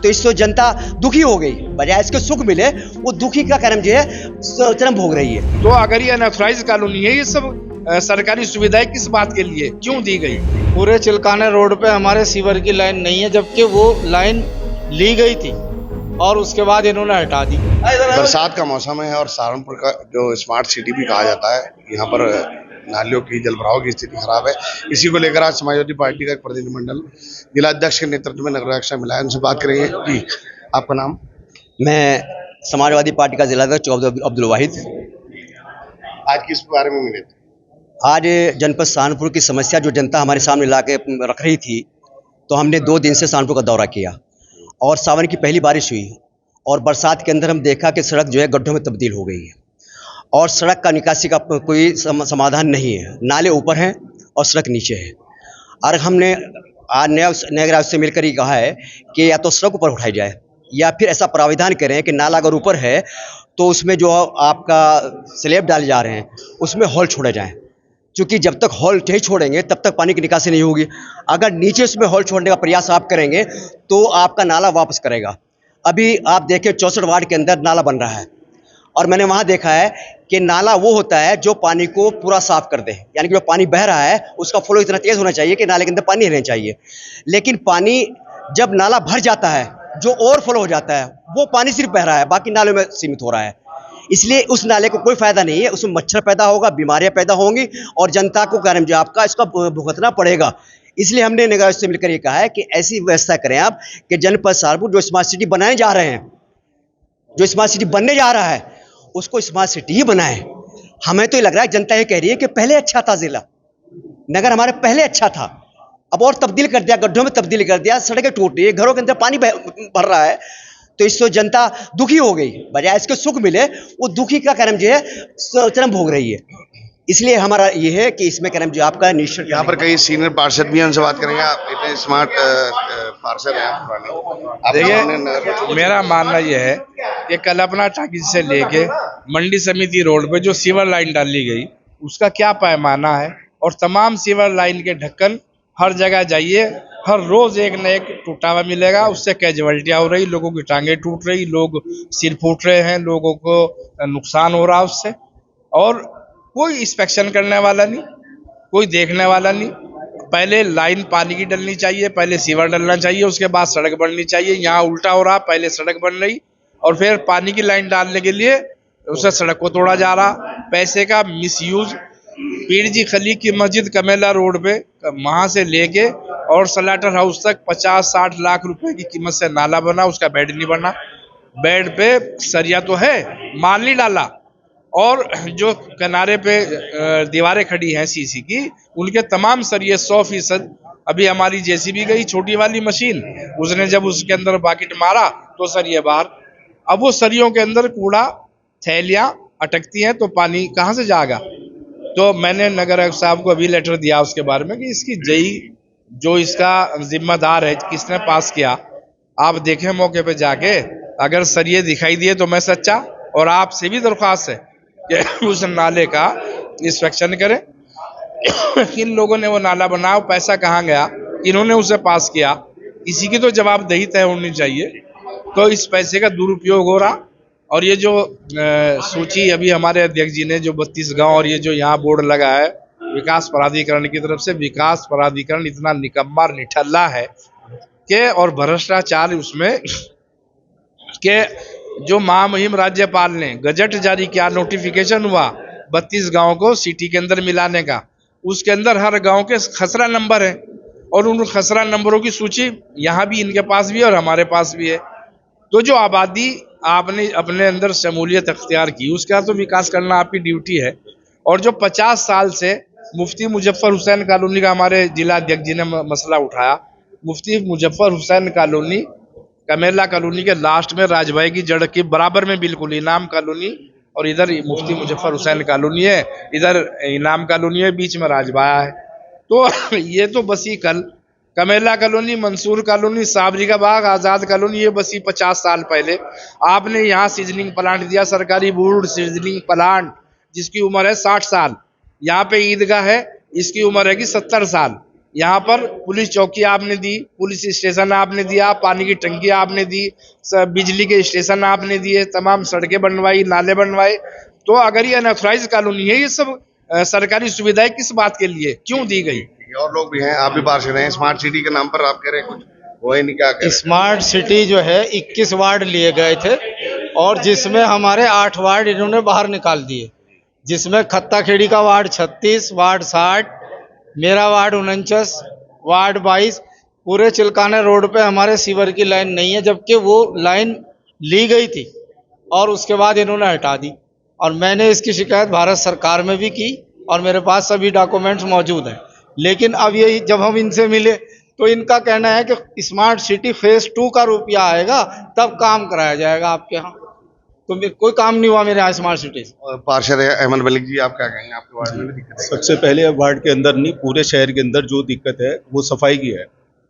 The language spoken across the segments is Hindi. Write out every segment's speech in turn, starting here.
तो इससे जनता दुखी हो गई, बजाय इसके सुख मिले वो दुखी का कर्म जो है चरम भोग रही है। तो अगर ये अनऑथराइज कॉलोनी है, ये सब सरकारी सुविधाएं किस बात के लिए क्यों दी गई? पूरे चिलकाना रोड पे हमारे सीवर की लाइन नहीं है, जबकि वो लाइन ली गई थी और उसके बाद इन्होंने हटा दी। बरसात का मौसम है और सहारनपुर का जो स्मार्ट सिटी भी कहा जाता है, यहाँ पर नालियों की जलभराव की स्थिति खराब है। इसी को लेकर आज समाजवादी पार्टी का एक प्रतिनिधिमंडल जिला अध्यक्ष के नेतृत्व में नगर रक्षा मिला है, उनसे बात करेंगे। जी, आपका नाम? मैं समाजवादी पार्टी का जिला अध्यक्ष अब्दुल वाहिद। आज किस बारे में मिले थे? आज जनपद सहारनपुर की समस्या जो जनता हमारे सामने ला के रख रही थी, तो हमने 2 दिन से सहारनपुर का दौरा किया और सावन की पहली बारिश हुई और बरसात के अंदर हम देखा कि सड़क जो है गड्ढों में तब्दील हो गई है और सड़क का निकासी का कोई समाधान नहीं है। नाले ऊपर हैं और सड़क नीचे है। और हमने आज नगर आयुक्त से मिलकर ही कहा है कि या तो सड़क ऊपर उठाई जाए या फिर ऐसा प्राविधान करें कि नाला अगर ऊपर है तो उसमें जो आपका स्लैब डाले जा रहे हैं उसमें होल छोड़े जाएँ, क्योंकि जब तक हॉल नहीं छोड़ेंगे तब तक पानी की निकासी नहीं होगी। अगर नीचे उसमें हॉल छोड़ने का प्रयास आप करेंगे तो आपका नाला वापस करेगा। अभी आप देखें 64 वार्ड के अंदर नाला बन रहा है और मैंने वहाँ देखा है कि नाला वो होता है जो पानी को पूरा साफ कर दे, यानी कि जो पानी बह रहा है उसका फ्लो इतना तेज़ होना चाहिए कि नाले के अंदर पानी रहना चाहिए। लेकिन पानी जब नाला भर जाता है, जो ओवरफ्लो हो जाता है, वो पानी सिर्फ बह रहा है, बाकी नालों में सीमित हो रहा है। इसलिए उस नाले को कोई फायदा नहीं है, उसमें मच्छर पैदा होगा, बीमारियां पैदा होंगी और जनता को कर्म जो आपका इसका भुगतना पड़ेगा। इसलिए हमने नगर आयुक्त से मिलकर ये कहा है कि ऐसी व्यवस्था करें आप कि जनपद सहारनपुर जो स्मार्ट सिटी बनाने जा रहे हैं, जो स्मार्ट सिटी बनने जा रहा है उसको स्मार्ट सिटी ही बनाएं। हमें तो ये लग रहा है, जनता ये कह रही है कि पहले अच्छा था, जिला नगर हमारे पहले अच्छा था, अब और तब्दील कर दिया, गड्ढों में तब्दील कर दिया, सड़कें टूट रही है, घरों के अंदर पानी भर रहा है, तो इससे जनता दुखी हो गई, बजाय इसके सुख मिले वो दुखी का कर्म जो है चरम भोग रही है। इसलिए हमारा ये है कि इसमें कर्म जो आपका निश्चित। यहाँ पर कई सीनियर पार्षद भी हैं, उनसे बात करेंगे। आप इतने स्मार्ट पार्षद हैं पुराने। देखिए, मेरा मानना यह है कि कल्पना टाकीज से लेके मंडी समिति रोड पे जो सीवर लाइन डाली गई उसका क्या पैमाना है, और तमाम सीवर लाइन के ढक्कन हर जगह जाइए, हर रोज एक न एक टूटा हुआ मिलेगा। उससे कैजुअलिटियाँ हो रही, लोगों की टांगें टूट रही, लोग सिर फूट रहे हैं, लोगों को नुकसान हो रहा उससे, और कोई इंस्पेक्शन करने वाला नहीं, कोई देखने वाला नहीं। पहले लाइन पानी की डलनी चाहिए, पहले सीवर डलना चाहिए, उसके बाद सड़क बननी चाहिए। यहाँ उल्टा हो रहा, पहले सड़क बन रही और फिर पानी की लाइन डालने के लिए उसे सड़क को तोड़ा जा रहा। पैसे का मिसयूज। पीर जी खली की मस्जिद कमेला रोड पे वहां से लेके और सलाटर हाउस तक 50-60 लाख रुपए की कीमत से नाला बना, उसका बेड नहीं बना। बेड पे सरिया तो है, माल नहीं डाला, और जो किनारे पे दीवारें खड़ी हैं सीसी की, उनके तमाम सरिये 100% अभी हमारी जेसीबी गई, छोटी वाली मशीन, उसने जब उसके अंदर बाकेट मारा तो सरिये बाहर। अब वो सरियों के अंदर कूड़ा थैलियां अटकती हैं तो पानी कहाँ से जाएगा? तो मैंने नगर आयुक्त साहब को अभी लेटर दिया उसके बारे में कि इसकी जेई जो इसका जिम्मेदार है, किसने पास किया, आप देखें मौके पे जाके, अगर सरिये दिखाई दिए तो मैं सच्चा, और आपसे भी दरख्वास्त है कि उस नाले का इंस्पेक्शन करें। किन लोगों ने वो नाला बनाया, पैसा कहाँ गया, इन्होंने उसे पास किया, किसी की तो जवाबदेही तय होनी चाहिए। तो इस पैसे का दुरुपयोग हो रहा। और ये जो सूची अभी हमारे अध्यक्ष जी ने जो 32 गांव और ये जो यहाँ बोर्ड लगा है विकास प्राधिकरण की तरफ से, विकास प्राधिकरण इतना निकम्मा निठल्ला है कि, और भ्रष्टाचार उसमें के, जो महामहिम राज्यपाल ने गजट जारी किया, नोटिफिकेशन हुआ 32 गांव को सिटी के अंदर मिलाने का, उसके अंदर हर गांव के खसरा नंबर है और उन खसरा नंबरों की सूची यहाँ भी इनके पास भी है और हमारे पास भी है। तो जो आबादी आपने अपने अंदर शमूलियत अख्तियार की, उसका तो विकास करना आपकी ड्यूटी है। और जो 50 साल से मुफ्ती मुजफ्फर हुसैन कॉलोनी का हमारे जिला अध्यक्ष जी ने मसला उठाया, मुफ्ती मुजफ्फर हुसैन कॉलोनी कमेला कॉलोनी के लास्ट में राजभाई की जड़ के बराबर में बिल्कुल इनाम कॉलोनी, और इधर मुफ्ती मुजफ्फर हुसैन कॉलोनी है, इधर इनाम कॉलोनी है, बीच में राजभाया है। तो ये तो बसी कल कमेला कॉलोनी, मंसूर कॉलोनी, साबरी का बाग, आज़ाद कॉलोनी, ये बसी 50 साल पहले। आपने यहाँ सीजनिंग प्लांट दिया, सरकारी वुड सीजनिंग प्लांट, जिसकी उम्र है 60 साल। यहाँ पे ईदगाह है, इसकी उम्र है कि 70 साल। यहाँ पर पुलिस चौकी आपने दी, पुलिस स्टेशन आपने दिया, पानी की टंकी आपने दी, बिजली के स्टेशन आपने दिए, तमाम सड़कें बनवाई, नाले बनवाए। तो अगर ये अनऑथराइज कॉलोनी है, ये सब सरकारी सुविधाएं किस बात के लिए क्यों दी गई? और लोग भी हैं, आप भी पार्षद हैं, स्मार्ट सिटी के नाम पर आप कह रहे हैं कुछ, वो ही नहीं, क्या कह रहे हैं? स्मार्ट सिटी जो है 21 वार्ड लिए गए थे और जिसमें हमारे 8 वार्ड इन्होंने बाहर निकाल दिए, जिसमें खत्ताखेड़ी का वार्ड 36, वार्ड 60, मेरा वार्ड 49, वार्ड 22। पूरे चिलकाना रोड पे हमारे सीवर की लाइन नहीं है, जबकि वो लाइन ली गई थी और उसके बाद इन्होंने हटा दी। और मैंने इसकी शिकायत भारत सरकार में भी की और मेरे पास सभी डॉक्यूमेंट्स मौजूद हैं। लेकिन अब ये जब हम इनसे मिले तो इनका कहना है कि स्मार्ट सिटी फेज 2 का रुपया आएगा तब काम कराया जाएगा आपके यहाँ। तो कोई काम नहीं हुआ मेरे यहाँ स्मार्ट सिटी से। और पार्षद है अहमद मलिक जी, आप क्या कहेंगे, आपके वार्ड में भी दिक्कत है? सबसे पहले वार्ड के अंदर नहीं, पूरे शहर के अंदर जो दिक्कत है वो सफाई की है।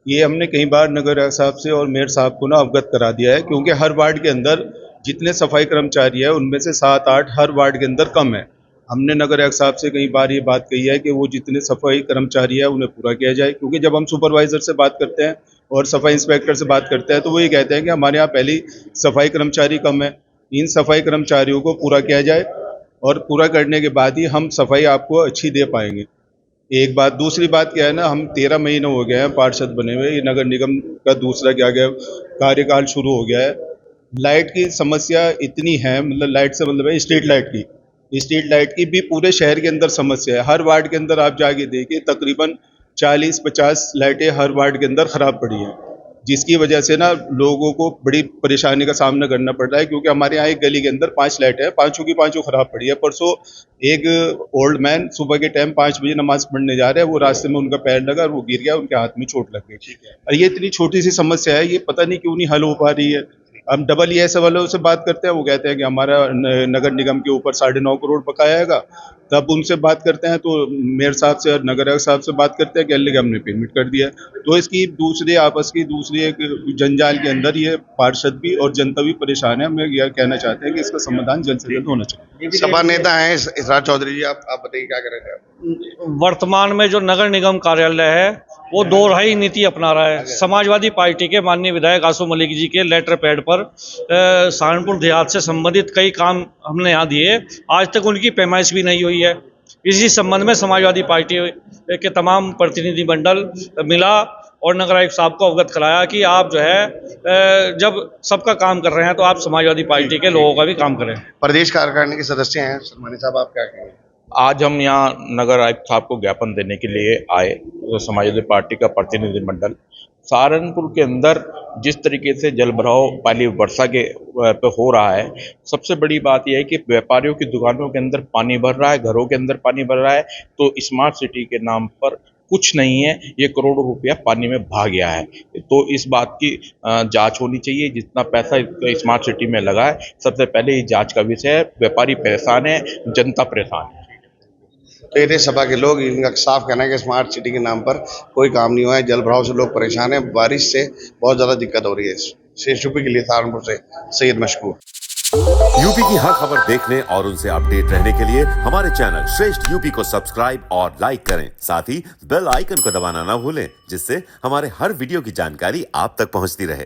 ये हमने कई बार नगर साहब से और मेयर साहब को ना अवगत करा दिया है, क्योंकि हर वार्ड के अंदर जितने सफाई कर्मचारी है उनमें से 7-8 हर वार्ड के अंदर कम है। हमने नगर आयुक्त साहब से कई बार ये बात कही है कि वो जितने सफाई कर्मचारी है उन्हें पूरा किया जाए, क्योंकि जब हम सुपरवाइजर से बात करते हैं और सफाई इंस्पेक्टर से बात करते हैं तो वो ये कहते हैं कि हमारे यहाँ पहले सफाई कर्मचारी कम है, इन सफाई कर्मचारियों को पूरा किया जाए और पूरा करने के बाद ही हम सफाई आपको अच्छी दे पाएंगे। एक बात। दूसरी बात क्या है ना, हम 13 महीने हो गए हैं पार्षद बने हुए, ये नगर निगम का दूसरा क्या गया कार्यकाल शुरू हो गया है। लाइट की समस्या इतनी है, मतलब लाइट से मतलब है स्ट्रीट लाइट की भी पूरे शहर के अंदर समस्या है। हर वार्ड के अंदर आप जाके देखिए तकरीबन 40-50 लाइटें हर वार्ड के अंदर खराब पड़ी हैं, जिसकी वजह से ना लोगों को बड़ी परेशानी का सामना करना पड़ रहा है। क्योंकि हमारे यहाँ एक गली के अंदर 5 लाइटें हैं, 5 की 5 खराब पड़ी है। परसों एक ओल्ड मैन सुबह के टाइम 5 बजे नमाज पढ़ने जा रहे हैं, वो रास्ते में उनका पैर लगा और वो गिर गया, उनके हाथ में चोट लग गई। और ये इतनी छोटी सी समस्या है, ये पता नहीं क्यों नहीं हल हो पा रही है। हम डबल ES वालों से बात करते हैं, वो कहते हैं कि हमारा नगर निगम के ऊपर 9.5 करोड़ बकाया आएगा। तब उनसे बात करते हैं तो मेयर साहब से और नगर आयुक्त साहब से बात करते हैं कि अल्ले हमने पेमेंट कर दिया। तो इसकी दूसरी एक जंजाल के अंदर ये पार्षद भी और जनता भी परेशान है। हम यह कहना चाहते हैं कि इसका समाधान जल्द से जल्द होना चाहिए। सपा नेता हैं इसराज चौधरी जी, आप बताइए क्या कर रहे थे? वर्तमान में जो नगर निगम कार्यालय है वो दोहराई नीति अपना रहा है। समाजवादी पार्टी के माननीय विधायक आसू मलिक जी के लेटर पैड पर सहारनपुर देहात से संबंधित कई काम हमने यहाँ दिए, आज तक उनकी पैमाइश भी नहीं हुई है। इसी संबंध में समाजवादी पार्टी के तमाम प्रतिनिधि मंडल मिला और नगर आयुक्त साहब को अवगत कराया कि आप जो है जब सबका काम कर रहे हैं तो आप समाजवादी पार्टी के लोगों का भी काम करें। प्रदेश कार्यकारिणी के सदस्य हैं सलमानी साहब, आप क्या कहेंगे? आज हम यहाँ नगर आयुक्त साहब को ज्ञापन देने के लिए आए, तो समाजवादी पार्टी का प्रतिनिधिमंडल। सहारनपुर के अंदर जिस तरीके से जलभराव पहली वर्षा के पे हो रहा है, सबसे बड़ी बात यह है कि व्यापारियों की दुकानों के अंदर पानी भर रहा है, घरों के अंदर पानी भर रहा है। तो स्मार्ट सिटी के नाम पर कुछ नहीं है, ये करोड़ों रुपया पानी में भाग गया है। तो इस बात की जांच होनी चाहिए। जितना पैसा स्मार्ट सिटी में लगा है, सबसे पहले ये जांच का विषय है। व्यापारी परेशान है, जनता परेशान है। तो ये थे सपा के लोग, इनका साफ कहना है कि स्मार्ट सिटी के नाम पर कोई काम नहीं हुआ है। जल भराव से लोग परेशान हैं, बारिश से बहुत ज़्यादा दिक्कत हो रही है। श्रेष्ठ यूपी के लिए सहारनपुर से सैयद मशकूर। यूपी की हर खबर देखने और उनसे अपडेट रहने के लिए हमारे चैनल श्रेष्ठ यूपी को सब्सक्राइब और लाइक करें। साथ ही बेल आइकन को दबाना ना भूलें, जिससे हमारे हर वीडियो की जानकारी आप तक पहुंचती रहे।